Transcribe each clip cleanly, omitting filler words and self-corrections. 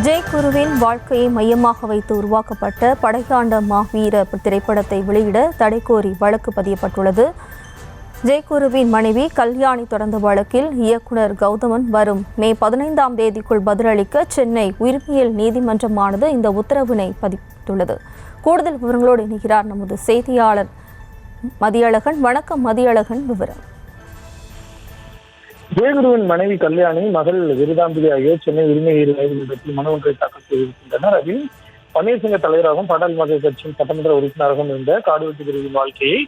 ஜெயகுருவின் வாழ்க்கையை மையமாக வைத்து உருவாக்கப்பட்ட படையாண்ட மாவீர திரைப்படத்தை வெளியிட தடை கோரி வழக்கு பதியப்பட்டுள்ளது. ஜெயகுருவின் மனைவி கல்யாணி தொடர்ந்த வழக்கில் இயக்குனர் கௌதமன் வரும் மே 15ஆம் தேதிக்குள் பதிலளிக்க சென்னை உரிமையியல் நீதிமன்றமானது இந்த உத்தரவினை பதித்துள்ளது. கூடுதல் விவரங்களோடு இணைகிறார் நமது செய்தியாளர் மதியழகன். வணக்கம் மதியழகன், விவரம். ஜெயகுருவின் மனைவி கல்யாணி, மகள் விருதாம்பிகை ஆகியோர் சென்னை உரிமையியல் நீதிமன்றத்தில் மனு ஒன்றை தாக்கல் செய்திருக்கின்றனர். அதில் பன்னீர்செல்வ தலைவராகவும் பாட்டாளி மக்கள் கட்சியின் சட்டமன்ற உறுப்பினராகவும் இருந்த காடுவெட்டி குருவின் வாழ்க்கையை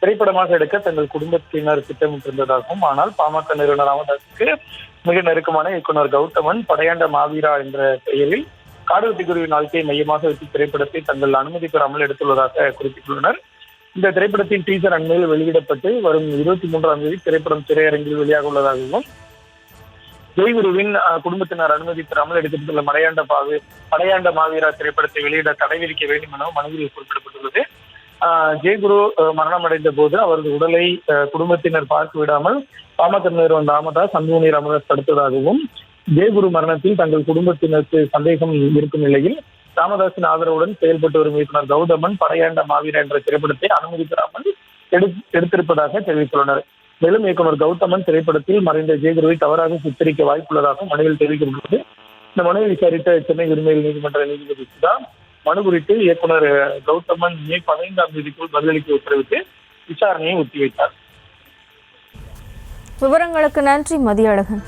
திரைப்படமாக எடுக்க தங்கள் குடும்பத்தினர் திட்டமிட்டிருந்ததாகவும், ஆனால் பாமக நிறுவனர் ராமதாஸுக்கு மிக நெருக்கமான இயக்குனர் கௌதமன் படையாண்ட மாவீரா என்ற பெயரில் காடுவெட்டி குருவின் வாழ்க்கையை மையமாக வைத்து திரைப்படத்தை தங்கள் அனுமதி பெறாமல் எடுத்துள்ளதாக குறிப்பிட்டுள்ளனர். இந்த திரைப்படத்தின் டீசர் அண்மையில் வெளியிடப்பட்டு வரும் 23ஆம் தேதி திரைப்படம் திரையரங்கில் வெளியாக உள்ளதாகவும், ஜெயகுருவின் குடும்பத்தினர் அனுமதி பெறாமல் எடுக்கப்பட்டுள்ள படையாண்ட மாவீரா திரைப்படத்தை வெளியிட தடை விதிக்க வேண்டும் என மனுவில் குறிப்பிடப்பட்டுள்ளது. ஜெயகுரு மரணமடைந்த போது அவரது உடலை குடும்பத்தினர் பார்க்க விடாமல் பாமக நிறுவனர் ராமதாஸ், அன்புமணி ராமதாஸ் தடுத்ததாகவும், ஜெயகுரு மரணத்தில் தங்கள் குடும்பத்தினருக்கு சந்தேகம் இருக்கும் நிலையில் ராமதாஸின் ஆதரவுடன் செயல்பட்டு வரும் இயக்குனர் கௌதமன் படையாண்ட மாவீரா என்ற திரைப்படத்தை அனுமதி பெறாமல் எடுத்திருப்பதாக தெரிவித்துள்ளனர். மேலும் இயக்குனர் கௌதமன் திரைப்படத்தில் மறைந்த ஜெயகுருவை தவறாக சித்தரிக்க வாய்ப்புள்ளதாகவும் மனுவில் தெரிவிக்கப்பட்டுள்ளது. இந்த மனுவை விசாரித்த சென்னை உரிமையியல் நீதிமன்ற நீதிபதி சுதா மனு குறித்து இயக்குனர் கௌதமன் மே 15ஆம் தேதிக்குள் பதிலளிக்க உத்தரவிட்டு விசாரணையை ஒத்திவைத்தார். விவரங்களுக்கு நன்றி மதியழகன்.